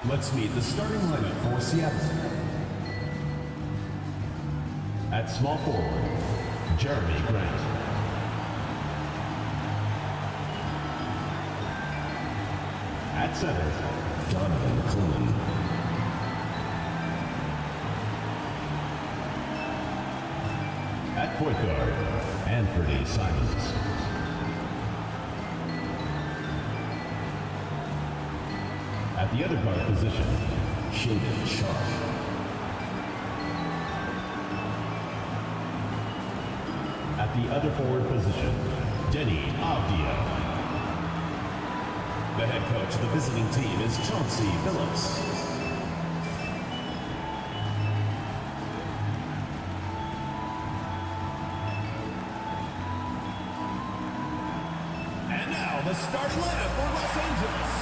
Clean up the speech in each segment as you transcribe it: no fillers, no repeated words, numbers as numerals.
Let's meet the starting lineup for Seattle. At small forward, Jeremy Grant. At center, Donovan Clinton. At point guard, Anthony Simons. At the other guard position, Shaden Sharp. At the other forward position, Denny Avdia. The head coach of the visiting team is Chauncey Phillips. And now the starting lineup for Los Angeles.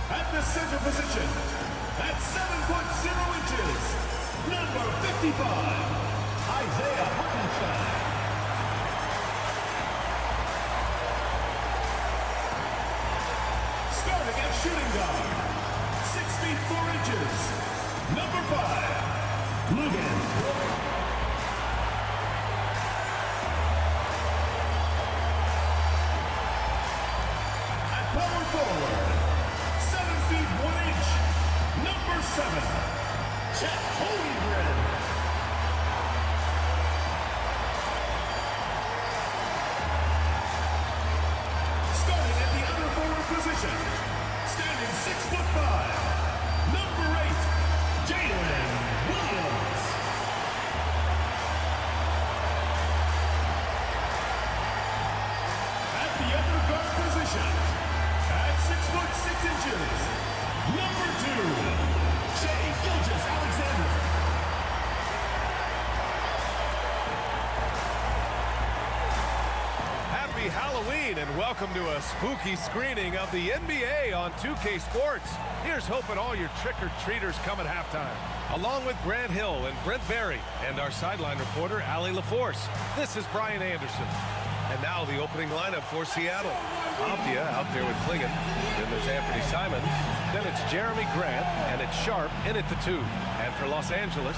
At the center position, at 7'0" number 55, Isaiah Hartenstein. Starting at shooting guard, 6 feet 4 inches, number 5, Lugan. At power forward, 7 feet 1 inch, number 7, Chet Holmgren. Starting at the other forward position, standing 6'5", number 8, Jalen Williams. At the other guard position, at 6'6", number 2, Shai Gilgeous-Alexander. Happy Halloween and welcome to a spooky screening of the NBA on 2K Sports. Here's hoping all your trick-or-treaters come at halftime. Along with Grant Hill and Brent Barry and our sideline reporter, Allie LaForce. This is Brian Anderson. And now the opening lineup for Seattle. Avdia out there with Klingon. Then there's Anthony Simons. Then it's Jeremy Grant, and it's Sharp in at the 2. And for Los Angeles,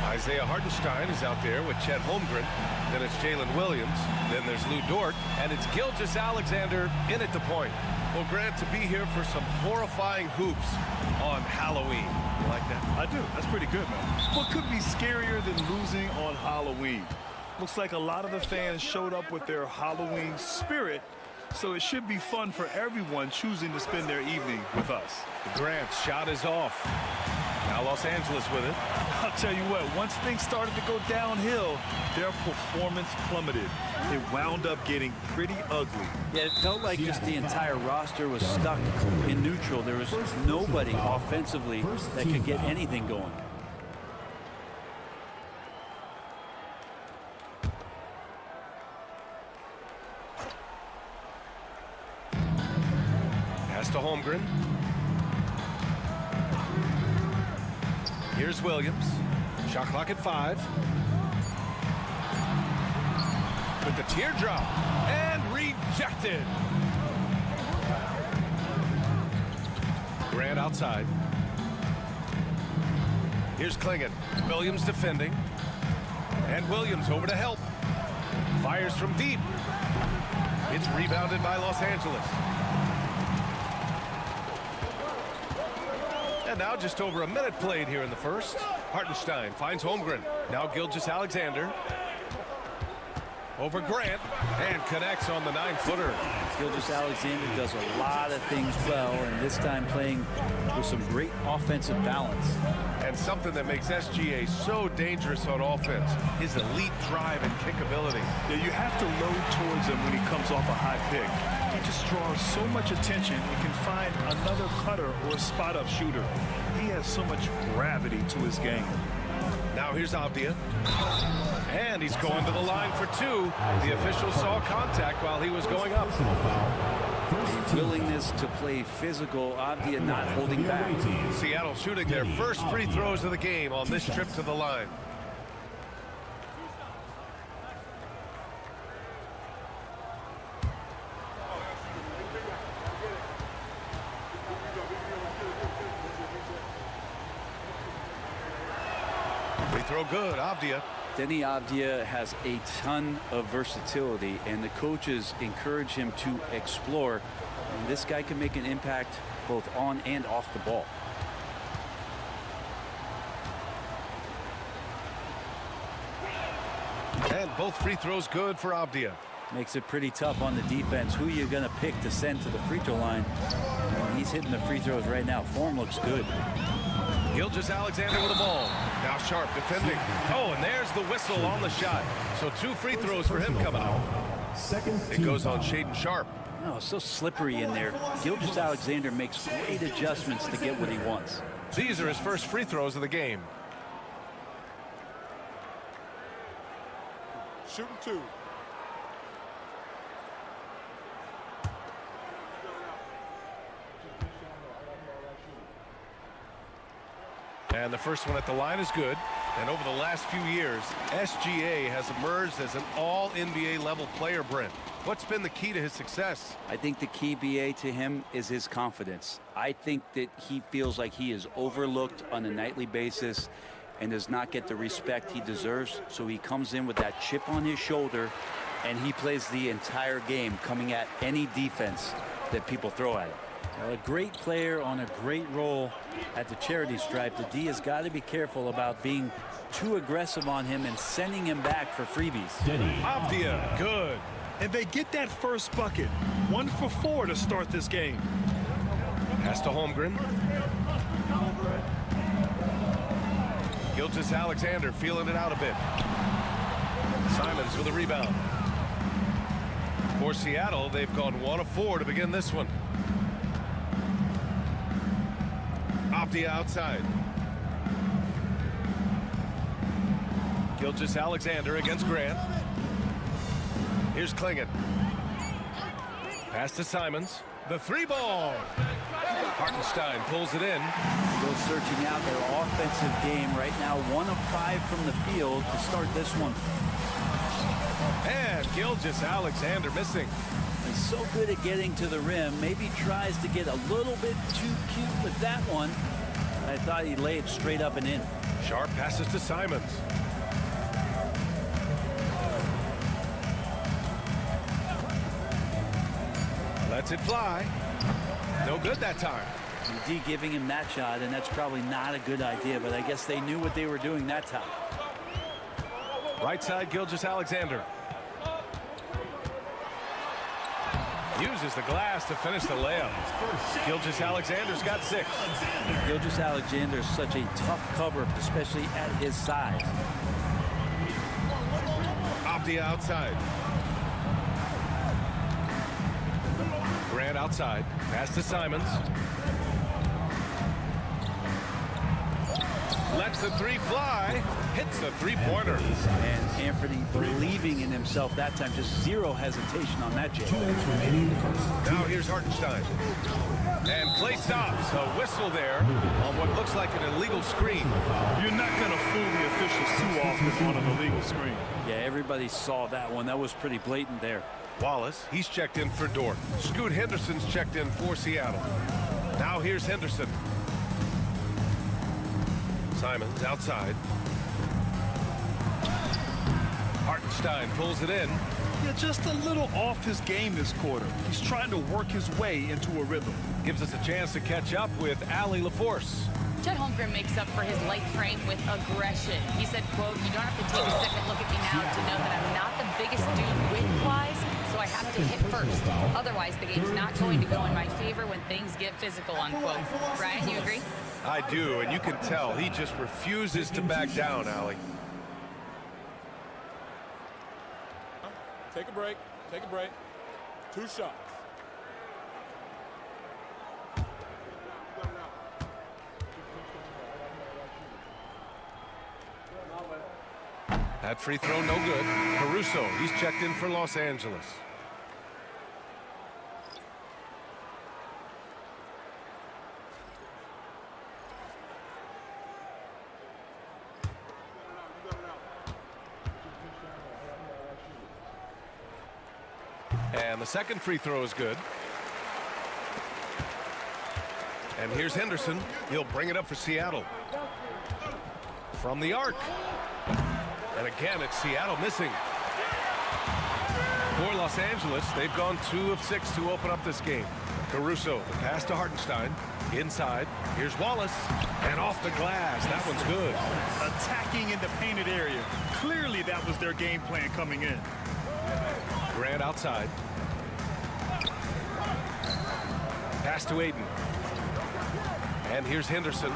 Isaiah Hartenstein is out there with Chet Holmgren. Then it's Jalen Williams. Then there's Lou Dort, and it's Gilgeous-Alexander in at the point. Well, Grant, to be here for some horrifying hoops on Halloween. You like that? I do. That's pretty good, man. What could be scarier than losing on Halloween? Looks like a lot of the fans showed up with their Halloween spirit, so it should be fun for everyone choosing to spend their evening with us. Grant's shot is off. Now Los Angeles with it. I'll tell you what, once things started to go downhill, their performance plummeted. It wound up getting pretty ugly. Yeah, it felt like just the entire roster was stuck in neutral. There was nobody offensively that could get anything going. Pass to Holmgren. Here's Williams. Shot clock at 5. With the teardrop. And rejected. Grant outside. Here's Klingon. Williams defending. And Williams over to help. Fires from deep. It's rebounded by Los Angeles. And now just over a minute played here in the first. Hartenstein finds Holmgren. Now Gilgeous-Alexander. Over Grant. And connects on the 9-footer. Gilgeous-Alexander does a lot of things well, and this time playing with some great offensive balance. And something that makes SGA so dangerous on offense, his elite drive and kick ability. Yeah, you have to load towards him when he comes off a high pick. He just draws so much attention and can find another cutter or a spot-up shooter. He has so much gravity to his game. Now here's Avdia. And he's going to the line for two. The official saw contact while he was going up. Willingness to play physical, Avdia not holding back. Seattle shooting their first free throws of the game on this trip to the line. Free throw good, Avdia. Denny Avdia has a ton of versatility, and the coaches encourage him to explore. And this guy can make an impact both on and off the ball. And both free throws good for Avdia. Makes it pretty tough on the defense. Who you going to pick to send to the free throw line? And he's hitting the free throws right now. Form looks good. Gilgeous-Alexander with the ball. Now Sharp defending. Oh, and there's the whistle on the shot. So two free throws for him coming up. It goes on Shaedon Sharp. Oh, so slippery in there. Gilgeous-Alexander makes great adjustments to get what he wants. These are his first free throws of the game. Shooting two. And the first one at the line is good. And over the last few years, SGA has emerged as an all-NBA level player, Brent. What's been the key to his success? I think the key, BA, to him is his confidence. I think that he feels like he is overlooked on a nightly basis and does not get the respect he deserves. So he comes in with that chip on his shoulder, and he plays the entire game, coming at any defense that people throw at him. Well, a great player on a great role at the charity stripe. The D has got to be careful about being too aggressive on him and sending him back for freebies. Avdia, good. And they get that first bucket. 1 for 4 to start this game. Pass to Holmgren. Gilgeous-Alexander feeling it out a bit. Simons with a rebound. For Seattle, they've gone 1 of 4 to begin this one. Avdia outside. Gilgeous-Alexander against Grant. Here's Klingon. Pass to Simons. The three ball. Hartenstein pulls it in. Still searching out their offensive game right now. 1 of 5 from the field to start this one. And Gilgeous-Alexander missing. He's so good at getting to the rim. Maybe tries to get a little bit too cute with that one. I thought he'd lay it straight up and in. Sharp passes to Simons. Lets it fly. No good that time. The D giving him that shot, and that's probably not a good idea, but I guess they knew what they were doing that time. Right side, Gilgeous-Alexander. Uses the glass to finish the layup. Gilgeous-Alexander's got 6. Gilgeous-Alexander is such a tough cover, especially at his size. Avdia outside. Grant outside. Pass to Simons. Lets the three fly. Hits the three-pointer. And Anthony believing in himself that time. Just zero hesitation on that, Jay. Now here's Hartenstein. And play stops. A whistle there on what looks like an illegal screen. You're not going to fool the officials too often on an illegal screen. Yeah, everybody saw that one. That was pretty blatant there. Wallace, he's checked in for Dort. Scoot Henderson's checked in for Seattle. Now here's Henderson. Simons outside. Hartenstein pulls it in. Yeah, just a little off his game this quarter. He's trying to work his way into a rhythm. Gives us a chance to catch up with Allie LaForce. Chet Holmgren makes up for his light frame with aggression. He said, quote, "You don't have to take a second look at me now to know that I'm not the biggest dude width-wise, so I have to hit first. Otherwise, the game's not going to go in my favor when things get physical," unquote. Ryan, you agree? I do, and you can tell he just refuses to back down, Allie. Take a break. Take a break. 2 shots. That free throw no good. Caruso, he's checked in for Los Angeles. And the second free throw is good. And here's Henderson. He'll bring it up for Seattle. From the arc. And again, it's Seattle missing. For Los Angeles, they've gone 2 of 6 to open up this game. Caruso, the pass to Hartenstein. Inside. Here's Wallace. And off the glass. That one's good. Attacking in the painted area. Clearly, that was their game plan coming in. Grant outside. Pass to Aiden. And here's Henderson.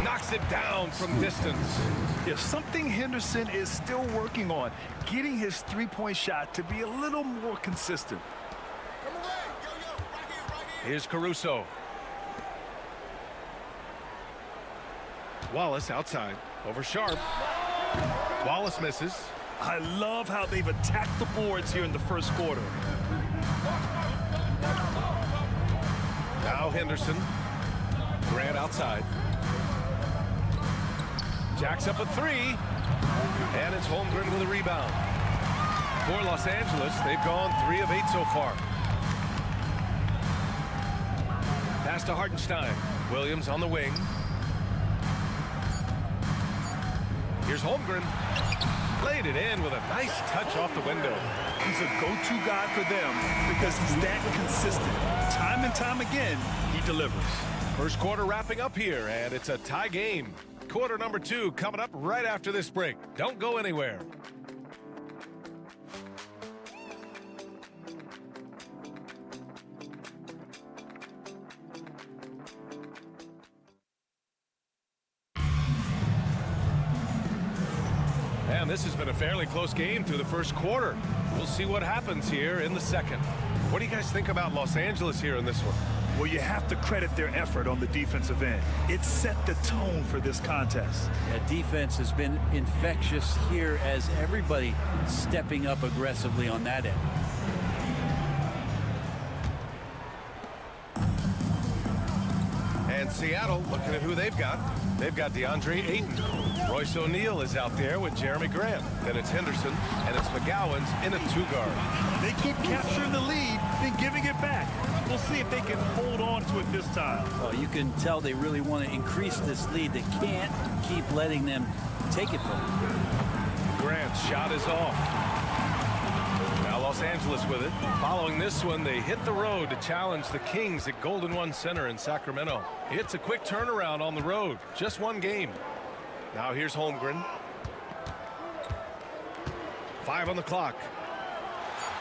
Knocks it down from distance. Yeah, something Henderson is still working on, getting his three-point shot to be a little more consistent. Here's Caruso. Wallace outside. Over Sharp. Wallace misses. I love how they've attacked the boards here in the first quarter. Now Henderson. Grant outside. Jacks up a 3. And it's Holmgren with a rebound. For Los Angeles, they've gone 3 of 8 so far. Pass to Hartenstein. Williams on the wing. Here's Holmgren. Laid it in with a nice touch off the window. He's a go-to guy for them because he's that consistent. Time and time again, he delivers. First quarter wrapping up here, and it's a tie game. Quarter number 2 coming up right after this break. Don't go anywhere. And this has been a fairly close game through the first quarter. We'll see what happens here in the second. What do you guys think about Los Angeles here in this one? Well, you have to credit their effort on the defensive end. It set the tone for this contest. Yeah, defense has been infectious here as everybody stepping up aggressively on that end. And Seattle, looking at who they've got. They've got DeAndre Ayton. Royce O'Neal is out there with Jeremy Grant. Then it's Henderson, and it's McGowan's in a 2-guard. They keep capturing the lead, then giving it back. We'll see if they can hold on to it this time. Well, you can tell they really want to increase this lead. They can't keep letting them take it from them. Grant's shot is off. Now Los Angeles with it. Following this one, they hit the road to challenge the Kings at Golden One Center in Sacramento. It's a quick turnaround on the road. Just one game. Now here's Holmgren. 5 on the clock.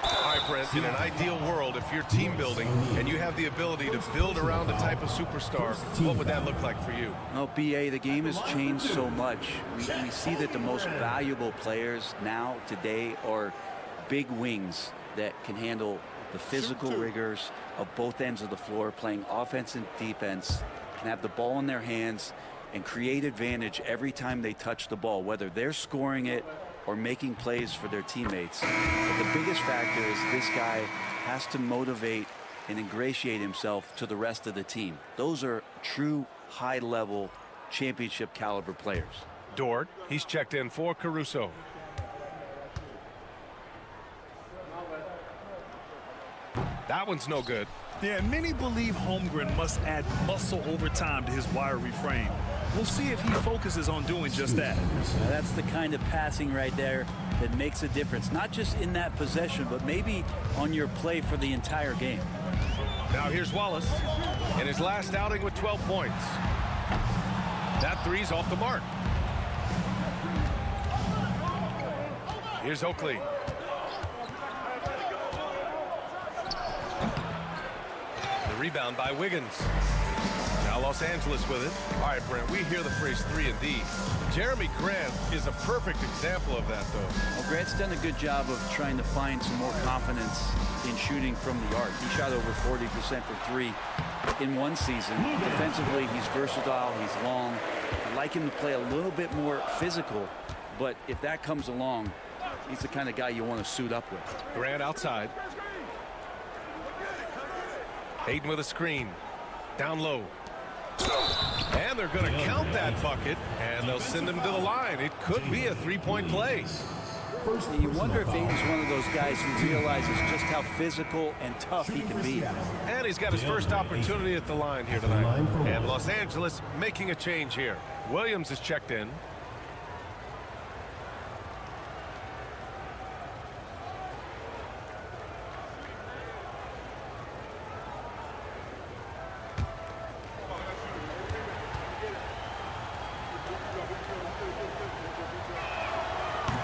All right, Brent, in an ideal world, if you're team building and you have the ability to build around a type of superstar, what would that look like for you? Well, BA, the game has changed so much. We see that the most valuable players now, today, are big wings that can handle the physical rigors of both ends of the floor, playing offense and defense, can have the ball in their hands and create advantage every time they touch the ball, whether they're scoring it or making plays for their teammates. But the biggest factor is this guy has to motivate and ingratiate himself to the rest of the team. Those are true high-level championship caliber players. Dort, he's checked in for Caruso. That one's no good. Yeah, many believe Holmgren must add muscle over time to his wiry frame. We'll see if he focuses on doing just that. Now, that's the kind of passing right there that makes a difference, not just in that possession, but maybe on your play for the entire game. Now here's Wallace in his last outing with 12 points. That three's off the mark. Here's Oakley. The rebound by Wiggins. Now Los Angeles with it. All right, Brent, we hear the phrase 3-and-D. Jeremy Grant is a perfect example of that, though. Well, Grant's done a good job of trying to find some more confidence in shooting from the arc. He shot over 40% for 3 in one season. Defensively, he's versatile, he's long. I'd like him to play a little bit more physical but if that comes along, he's the kind of guy you want to suit up with. Grant outside. Ayton with a screen. Down low. And they're going to count that bucket, and they'll send him to the line. It could be a three-point play. You wonder if Ayton's one of those guys who realizes just how physical and tough he can be. And he's got his first opportunity at the line here tonight. And Los Angeles making a change here. Williams is checked in.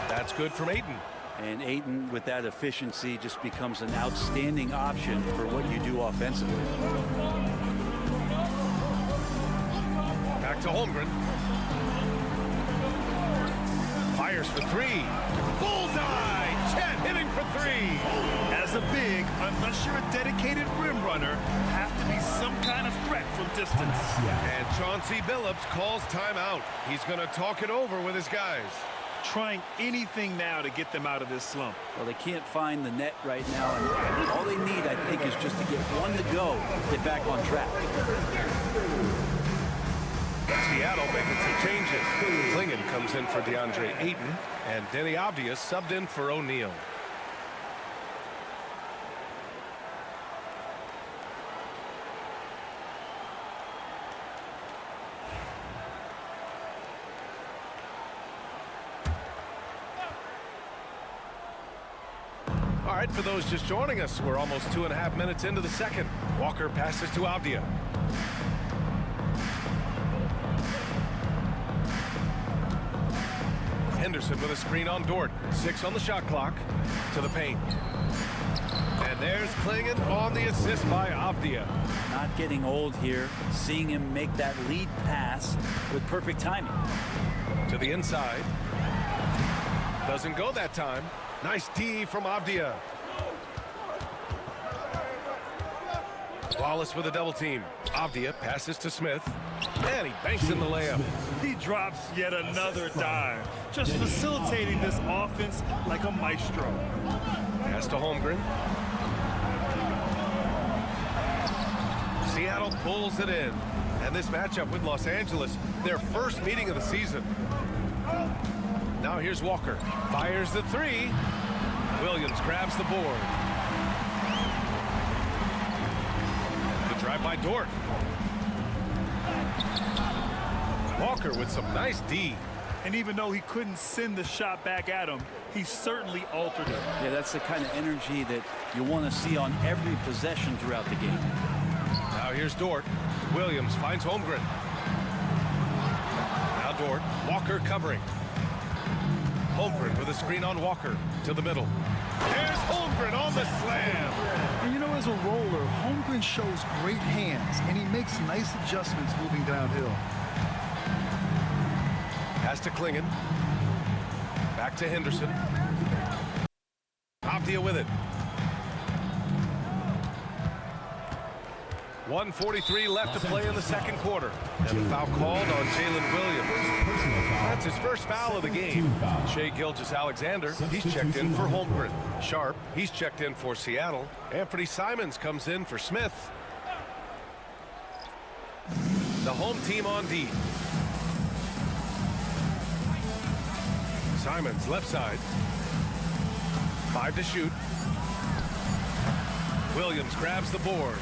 That's good from Ayton. And Ayton, with that efficiency, just becomes an outstanding option for what you do offensively. Back to Holmgren. Fires for three. Bullseye! Chet hitting for three. As a big, unless you're a dedicated rim runner, have to be some kind of threat from distance. And Chauncey Billups calls timeout. He's going to talk it over with his guys. Trying anything now to get them out of this slump. Well, they can't find the net right now, and all they need, I think, is just to get one to go, get back on track. Seattle making some changes. Klingon comes in for DeAndre Ayton, and Denny Avdia subbed in for O'Neal. All right, for those just joining us, we're almost 2.5 minutes into the second. Walker passes to Avdia. Henderson with a screen on Dort. 6 on the shot clock. To the paint. And there's Klingon on the assist by Avdia. Not getting old here. Seeing him make that lead pass with perfect timing. To the inside. Doesn't go that time. Nice D from Avdia. Wallace with a double team. Avdia passes to Smith. And he banks in the layup. He drops yet another dime. Just facilitating this offense like a maestro. Pass to Holmgren. Seattle pulls it in. And this matchup with Los Angeles, their first meeting of the season. Now here's Walker. Fires the three. Williams grabs the board. Good drive by Dort. Walker with some nice D. And even though he couldn't send the shot back at him, he certainly altered it. Yeah, that's the kind of energy that you want to see on every possession throughout the game. Now here's Dort. Williams finds Holmgren. Now Dort. Walker covering. Holmgren with a screen on Walker to the middle. There's Holmgren on the slam. And you know, as a roller, Holmgren shows great hands, and he makes nice adjustments moving downhill. Pass to Klingon. Back to Henderson. Avdia with it. 1:43 left to play in the second quarter. And the foul called on Jalen Williams. That's his first foul of the game. Shai Gilgeous-Alexander, he's checked in for Holmgren. Sharp, he's checked in for Seattle. Anthony Simons comes in for Smith. The home team on D. Simons left side. 5 to shoot. Williams grabs the board.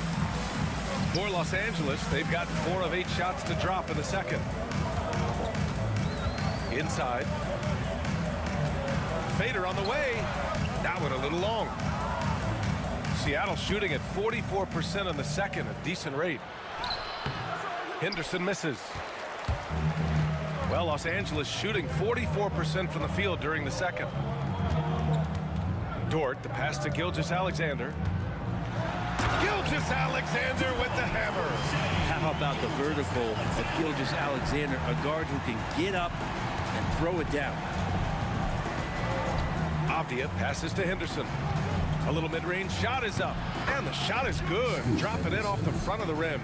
For Los Angeles, they've got 4 of 8 shots to drop in the second. Inside. Fader on the way. That one a little long. Seattle shooting at 44% in the second, a decent rate. Henderson misses. Well, Los Angeles shooting 44% from the field during the second. Dort, the pass to Gilgeous-Alexander. Gilgeous-Alexander with the hammer. How about the vertical of Gilgeous-Alexander, a guard who can get up and throw it down. Avdia passes to Henderson. A little mid-range shot is up. And the shot is good. Dropping it off the front of the rim.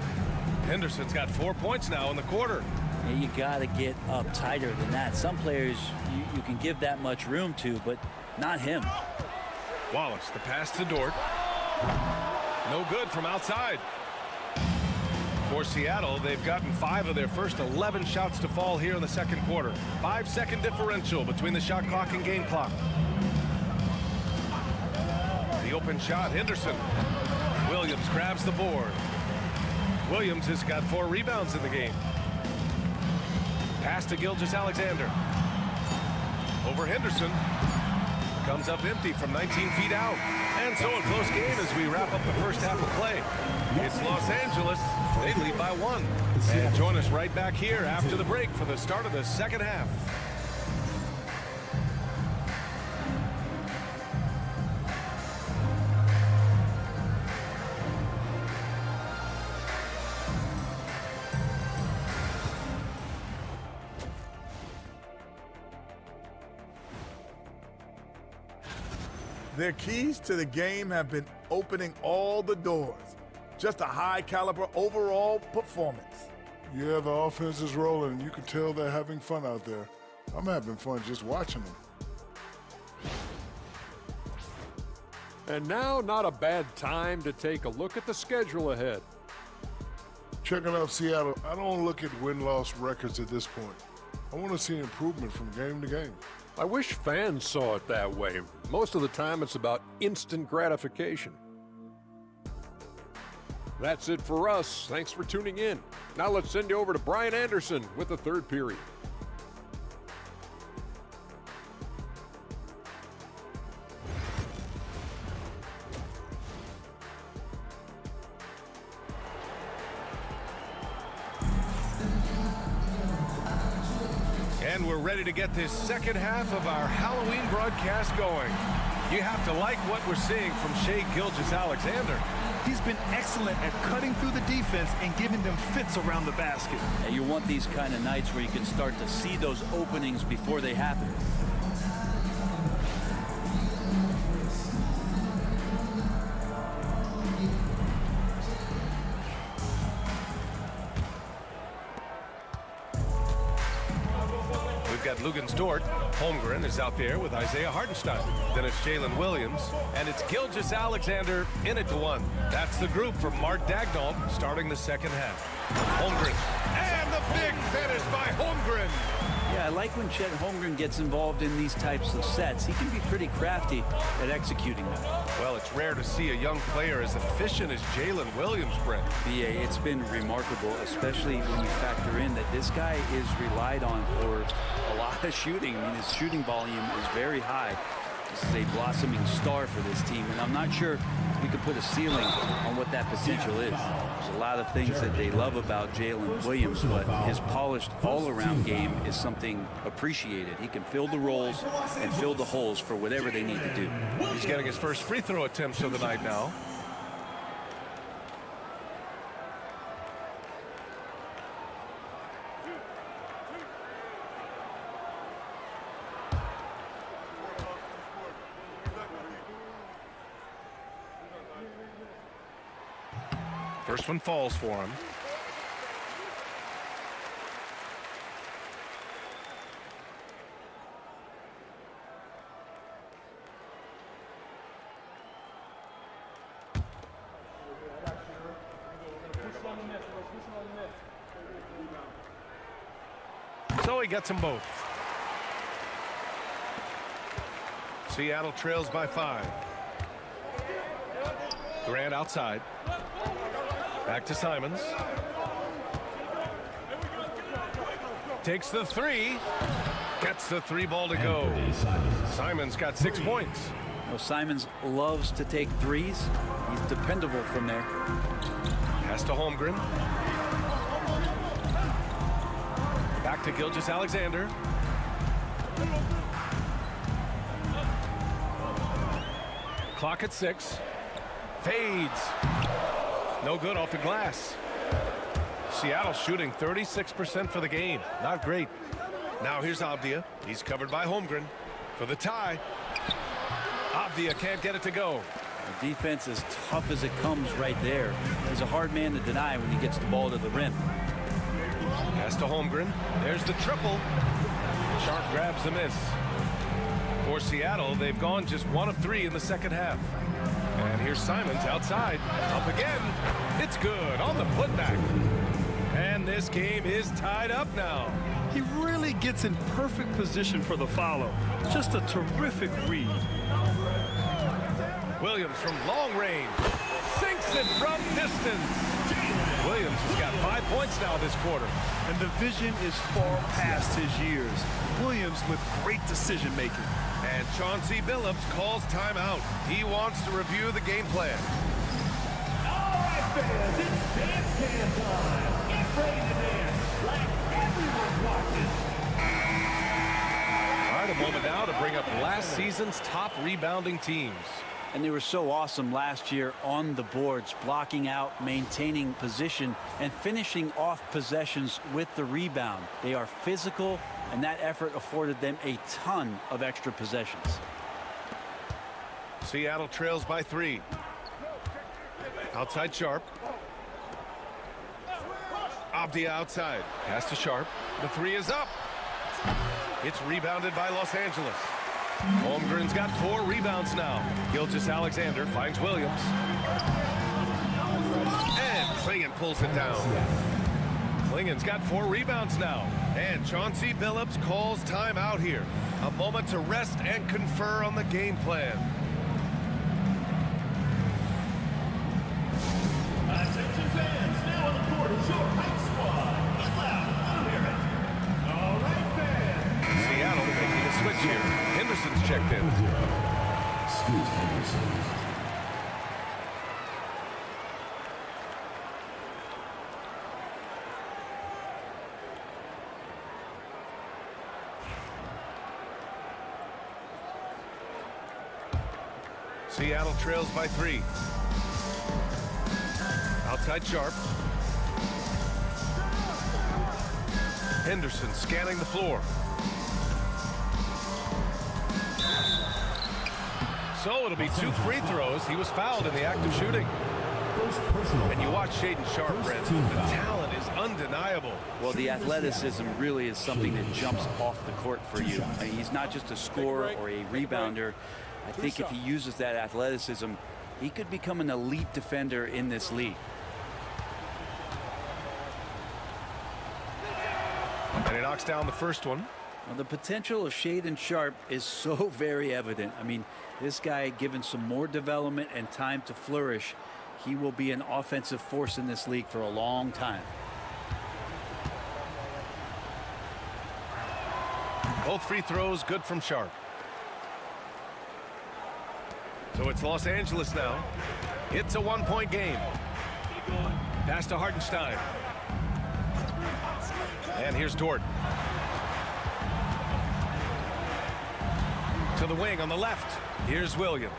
Henderson's got 4 points now in the quarter. Yeah, you got to get up tighter than that. Some players you can give that much room to, but not him. Wallace, the pass to Dort. No good from outside. For Seattle, they've gotten 5 of their first 11 shots to fall here in the second quarter. 5-second differential between the shot clock and game clock. The open shot, Henderson. Williams grabs the board. Williams has got 4 rebounds in the game. Pass to Gilgeous-Alexander. Over Henderson. Comes up empty from 19 feet out. And so a close game as we wrap up the first half of play. It's Los Angeles. They lead by 1. And join us right back here after the break for the start of the second half. Their keys to the game have been opening all the doors. Just a high-caliber overall performance. Yeah, the offense is rolling, and you can tell they're having fun out there. I'm having fun just watching them. And now, not a bad time to take a look at the schedule ahead. Checking out Seattle, I don't look at win-loss records at this point. I want to see improvement from game to game. I wish fans saw it that way. Most of the time, it's about instant gratification. That's it for us. Thanks for tuning in. Now let's send you over to Brian Anderson with the third period. And we're ready to get this second half of our Halloween broadcast going. You have to like what we're seeing from Shai Gilgeous-Alexander. He's been excellent at cutting through the defense and giving them fits around the basket. And you want these kind of nights where you can start to see those openings before they happen. Got Lugens Dort. Holmgren is out there with Isaiah Hartenstein. Then it's Jalen Williams, and it's Gilgeous-Alexander in it to 1. That's the group for Mark Daigneault starting the second half. Holmgren, and the big finish by Holmgren. Yeah, I like when Chet Holmgren gets involved in these types of sets. He can be pretty crafty at executing them. Well, it's rare to see a young player as efficient as Jalen Williams, Brent. BA, it's been remarkable, especially when you factor in that this guy is relied on for a lot of shooting. I mean, his shooting volume is very high. This is a blossoming star for this team, and I'm not sure we could put a ceiling on what that potential is. There's a lot of things that they love about Jalen Williams, but his polished all-around game is something appreciated. He can fill the roles and fill the holes for whatever they need to do. He's getting his first free throw attempts of the night now. First one falls for him. So he gets them both. Seattle trails by 5. Durant outside. Back to Simons. Takes the 3. Gets the 3 ball to go. Simons got 6 points. Well, Simons loves to take threes. He's dependable from there. Pass to Holmgren. Back to Gilgeous-Alexander. Clock at 6. Fades. No good off the glass. Seattle shooting 36% for the game. Not great. Now here's Avdia. He's covered by Holmgren for the tie. Avdia can't get it to go. The defense is tough as it comes right there. He's a hard man to deny when he gets the ball to the rim. Pass to Holmgren. There's the triple. Sharp grabs the miss. For Seattle, they've gone just 1 of 3 in the second half. And here's Simons outside. Up again. It's good on the putback. And this game is tied up now. He really gets in perfect position for the follow. Just a terrific read. Williams from long range. Sinks it from distance. Williams has got 5 points now this quarter. And the vision is far past his years. Williams with great decision making. And Chauncey Billups calls timeout. He wants to review the game plan. All right, fans, it's dance can time. Get ready to dance like everyone's watching. All right, a moment now to bring up last season's top rebounding teams. And they were so awesome last year on the boards, blocking out, maintaining position, and finishing off possessions with the rebound. They are physical, and that effort afforded them a ton of extra possessions. Seattle trails by 3. Outside Sharp. Avdia outside. Pass to Sharp. The 3 is up. It's rebounded by Los Angeles. Holmgren's got 4 rebounds now. Gilgeous-Alexander finds Williams. And Klingon pulls it down. Klingon's got 4 rebounds now. And Chauncey Billups calls timeout here. A moment to rest and confer on the game plan. Attention fans, now on the court is your hype squad. Get loud, I'll hear it. All right, fans. Seattle making a switch here. Henderson's checked in. Scoot Henderson. Seattle trails by 3. Outside Sharp. Henderson scanning the floor. So it'll be 2 free throws. He was fouled in the act of shooting. And you watch Shaedon Sharp, Brent. The talent is undeniable. Well, the athleticism really is something that jumps off the court for you. I mean, he's not just a scorer or a rebounder. I think if he uses that athleticism, he could become an elite defender in this league. And he knocks down the first one. Well, the potential of Shaedon Sharp is so very evident. I mean, this guy, given some more development and time to flourish, he will be an offensive force in this league for a long time. Both free throws good from Sharp. So it's Los Angeles now. It's a 1-point game. Pass to Hartenstein. And here's Dort. To the wing on the left. Here's Williams.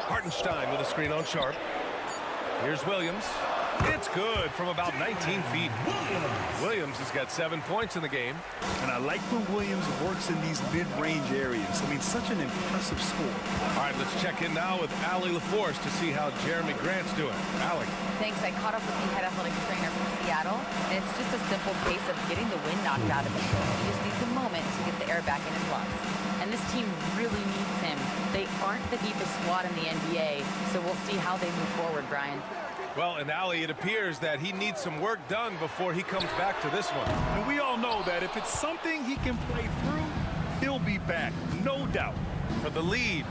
Hartenstein with a screen on Sharp. Here's Williams. It's good from about 19 feet. Williams has got 7 points in the game. And I like when Williams works in these mid-range areas. I mean, such an impressive score. All right, let's check in now with Allie LaForce to see how Jeremy Grant's doing. Allie. Thanks. I caught up with the head athletic trainer from Seattle, and it's just a simple case of getting the wind knocked out of him. He just needs a moment to get the air back in his lungs. And this team really needs him. They aren't the deepest squad in the NBA, so we'll see how they move forward, Brian. Well, and Allie, it appears that he needs some work done before he comes back to this one. And we all know that if it's something he can play through, he'll be back, no doubt. For the lead.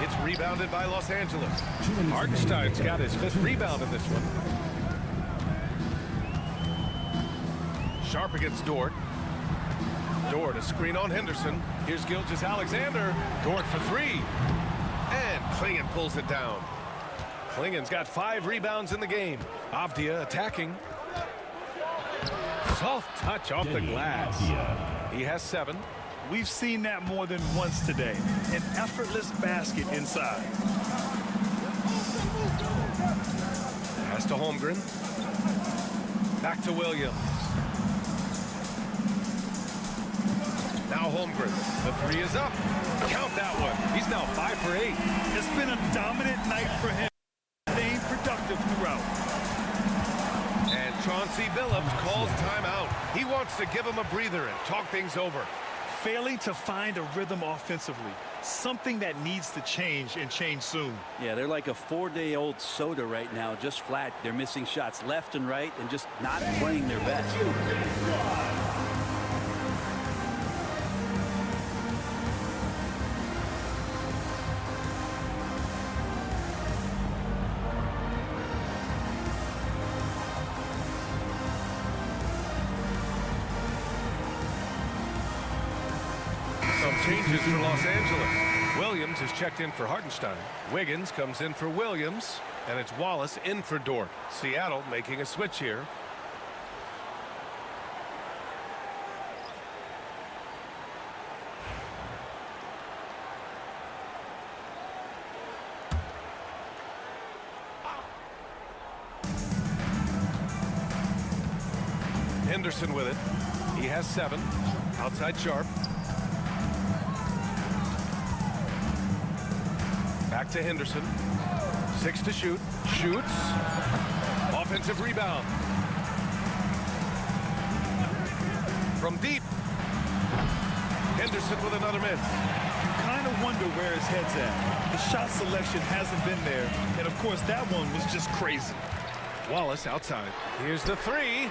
It's rebounded by Los Angeles. Hartenstein's got his 5th rebound in this one. Sharp against Dort. Dort, a screen on Henderson. Here's Gilgeous-Alexander. Dort for 3. And Klingon pulls it down. Klingon's got 5 rebounds in the game. Avdia attacking. Soft touch off the glass. He has 7. We've seen that more than once today. An effortless basket inside. Pass to Holmgren. Back to Williams. Now Holmgren. The 3 is up. Count that one. He's now 5 for 8. It's been a dominant night for him. Staying productive throughout. Chauncey Billups calls timeout. He wants to give him a breather and talk things over. Failing to find a rhythm offensively, something that needs to change and change soon. Yeah, they're like a 4-day-old soda right now, just flat. They're missing shots left and right and just not playing their best. Changes for Los Angeles. Williams is checked in for Hartenstein. Wiggins comes in for Williams, and it's Wallace in for Dort. Seattle making a switch here. Henderson with it. He has 7. Outside Sharp. Back to Henderson. 6 to shoot. Shoots. Offensive rebound. From deep. Henderson with another miss. You kind of wonder where his head's at. The shot selection hasn't been there. And, of course, that one was just crazy. Wallace outside. Here's the 3.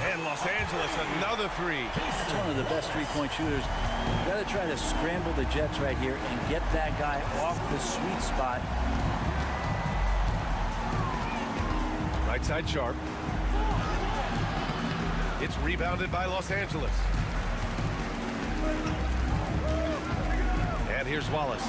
And Los Angeles another 3. That's one of the best three-point shooters. You got to try to scramble the Jets right here and get that guy off the sweet spot. Right side Sharp. It's rebounded by Los Angeles. And here's Wallace.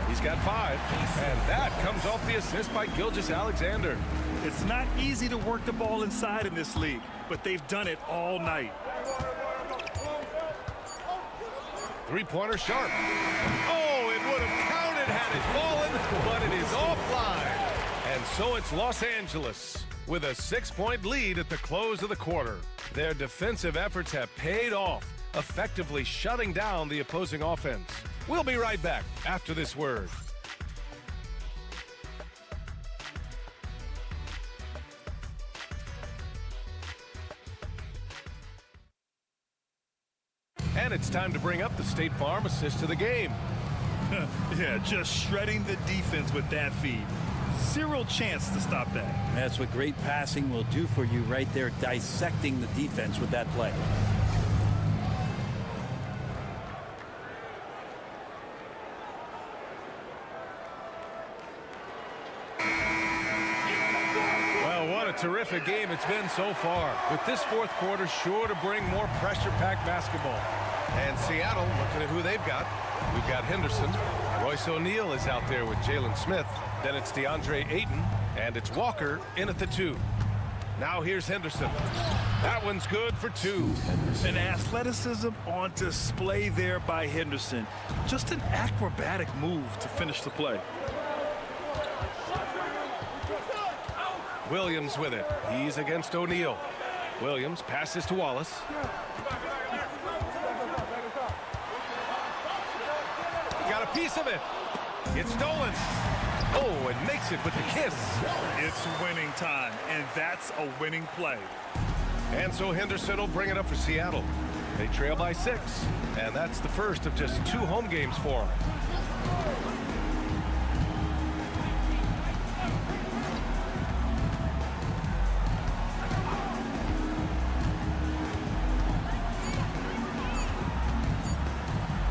He's got 5. And that comes off the assist by Gilgeous-Alexander. It's not easy to work the ball inside in this league, but they've done it all night. Three-pointer Sharp. Oh, it would have counted had it fallen, but it is offline. And so it's Los Angeles with a 6-point lead at the close of the quarter. Their defensive efforts have paid off, effectively shutting down the opposing offense. We'll be right back after this word. And it's time to bring up the State Farm assist to the game. Yeah, just shredding the defense with that feed. Zero chance to stop that. That's what great passing will do for you right there, dissecting the defense with that play. Well, what a terrific game it's been so far. With this fourth quarter sure to bring more pressure-packed basketball. And Seattle, looking at who they've got. We've got Henderson. Royce O'Neal is out there with Jalen Smith. Then it's DeAndre Ayton. And it's Walker in at the 2. Now here's Henderson. That one's good for 2. An athleticism on display there by Henderson. Just an acrobatic move to finish the play. Williams with it. He's against O'Neal. Williams passes to Wallace. Got a piece of it. It's stolen. Oh, and makes it with the kiss. It's winning time, and that's a winning play. And so Henderson will bring it up for Seattle. They trail by 6, and that's the first of just 2 home games for them.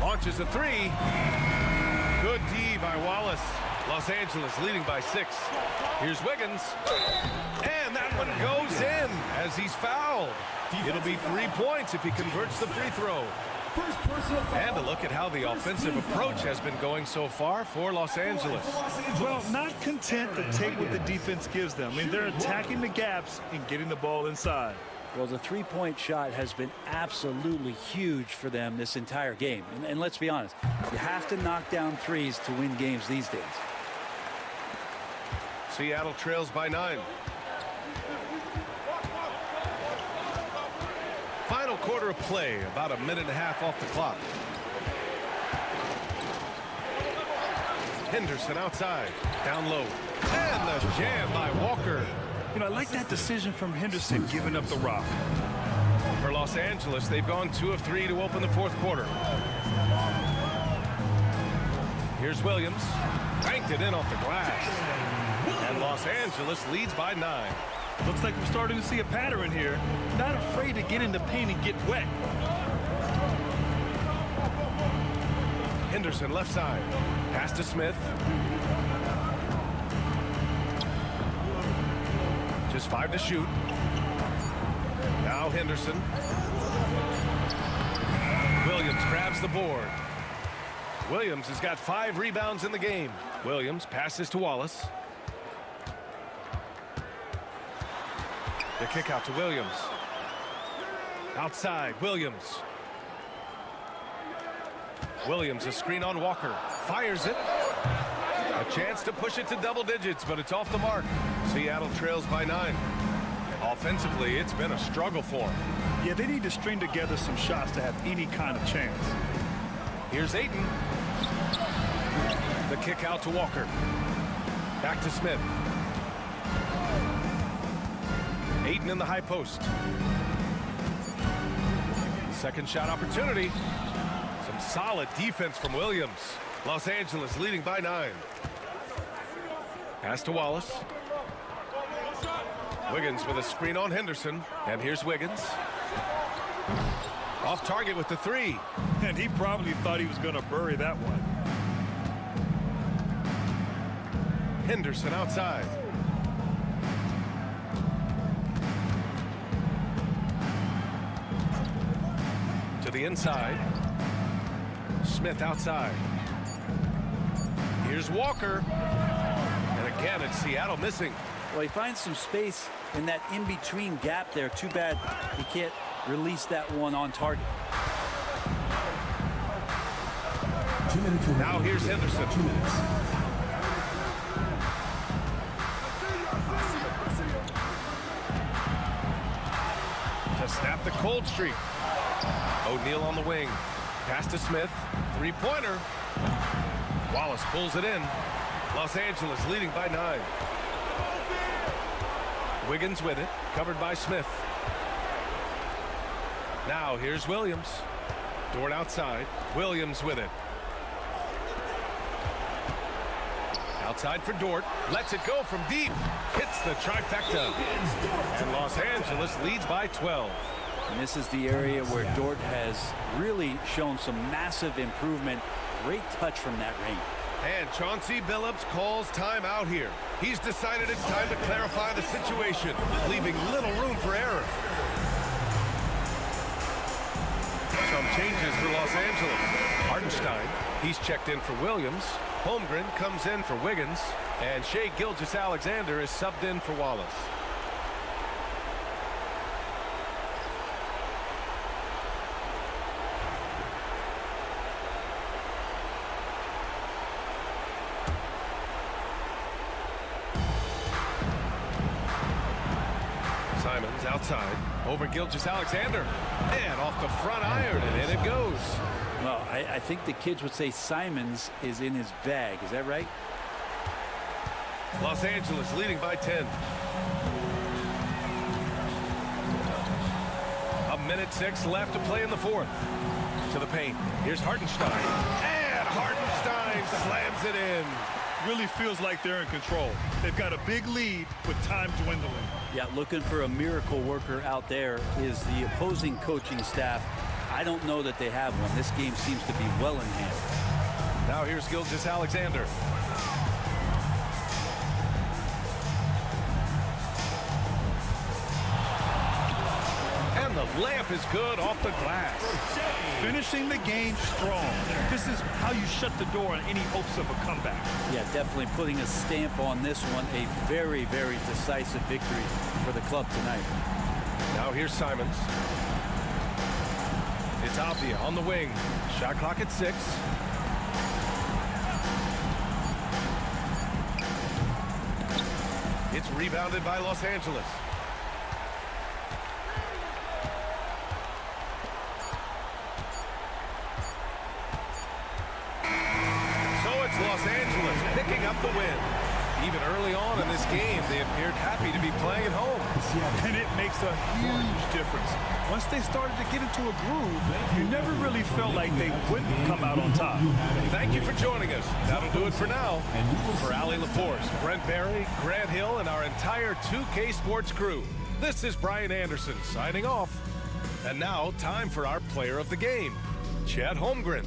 Launches a 3. Good D by Wallace. Los Angeles leading by 6. Here's Wiggins. And that one goes in as he's fouled. It'll be 3 points if he converts the free throw. And a look at how the offensive approach has been going so far for Los Angeles. Well, not content to take what the defense gives them. I mean, they're attacking the gaps and getting the ball inside. Well, the three-point shot has been absolutely huge for them this entire game. And let's be honest, you have to knock down threes to win games these days. Seattle trails by 9. Final quarter of play, about a minute and a half off the clock. Henderson outside, down low. And the jam by Walker. You know, I like that decision from Henderson giving up the rock. For Los Angeles, they've gone 2 of 3 to open the fourth quarter. Here's Williams. Banked it in off the glass. And Los Angeles leads by 9. Looks like we're starting to see a pattern here. Not afraid to get in the paint and get wet. Henderson left side. Pass to Smith. Just 5 to shoot. Now Henderson. Williams grabs the board. Williams has got 5 rebounds in the game. Williams passes to Wallace. The kick out to Williams. Outside, Williams. Williams, a screen on Walker. Fires it. A chance to push it to double digits, but it's off the mark. Seattle trails by 9. Offensively, it's been a struggle for them. Yeah, they need to string together some shots to have any kind of chance. Here's Ayton. The kick out to Walker. Back to Smith. Ayton in the high post. Second shot opportunity. Some solid defense from Williams. Los Angeles leading by 9. Pass to Wallace. Wiggins with a screen on Henderson. And here's Wiggins. Off target with the 3. And he probably thought he was going to bury that one. Henderson outside. To the inside. Smith outside. Here's Walker. And again, it's Seattle missing. Well, he finds some space in that in-between gap there. Too bad he can't release that one on target. Now here's Henderson. 2 minutes. To snap the cold streak. O'Neal on the wing. Pass to Smith. 3-pointer. Wallace pulls it in. Los Angeles leading by 9. Wiggins with it. Covered by Smith. Now here's Williams. Dort outside. Williams with it. Outside for Dort. Lets it go from deep. Hits the trifecta. And Los Angeles leads by 12. And this is the area where Dort has really shown some massive improvement. Great touch from that range. And Chauncey Billups calls timeout here. He's decided it's time to clarify the situation, leaving little room for error. Some changes for Los Angeles. Hartenstein, he's checked in for Williams. Holmgren comes in for Wiggins. And Shai Gilgeous-Alexander is subbed in for Wallace. Simons outside. Over Gilgeous-Alexander. And off the front iron, and in it goes. Well, I think the kids would say Simons is in his bag. Is that right? Los Angeles leading by 10. 1:06 left to play in the fourth. To the paint. Here's Hartenstein. And Hartenstein slams it in. Really feels like they're in control. They've got a big lead with time dwindling. Yeah, looking for a miracle worker out there is the opposing coaching staff. I don't know that they have one. This game seems to be well in hand. Now here's Gilgeous-Alexander. And the layup is good off the glass. Finishing the game strong. This is how you shut the door on any hopes of a comeback. Yeah, definitely putting a stamp on this one. A very, very decisive victory for the club tonight. Now here's Simons. It's Avdia on the wing. Shot clock at 6. It's rebounded by Los Angeles. So it's Los Angeles picking up the win. Even early on in this game, they appeared happy to be playing at home. And it makes a huge difference. Once they started to get into a groove, you never really felt like they wouldn't come out on top. Thank you for joining us. That'll do it for now. For Allie LaForce, Brent Barry, Grant Hill, and our entire 2K Sports crew, this is Brian Anderson signing off. And now, time for our player of the game, Chet Holmgren.